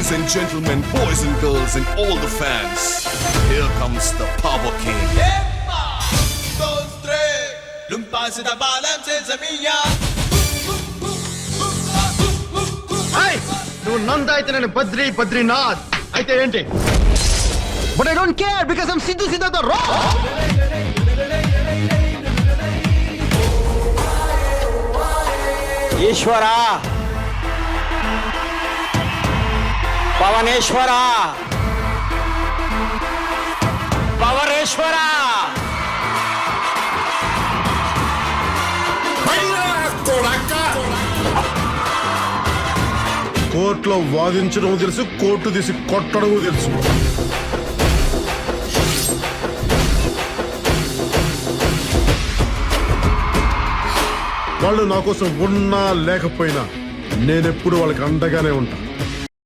Ladies and gentlemen, boys and girls and all the fans, here comes the Power King. నువ్వు నంద అయితే నేను బద్రీనాథ్ అయితే ఏంటి? But I don't care because I'm Siddhu Siddhartha రా. ఈశ్వరా, పవనేశ్వరా, పవరేశ్వరా, కోర్టులో వాదించడం తెలుసు, కోర్టు తీసి కొట్టడం తెలుసు. వాళ్ళు నా కోసం ఉన్నా లేకపోయినా నేనెప్పుడు వాళ్ళకి అండగానే ఉంటా.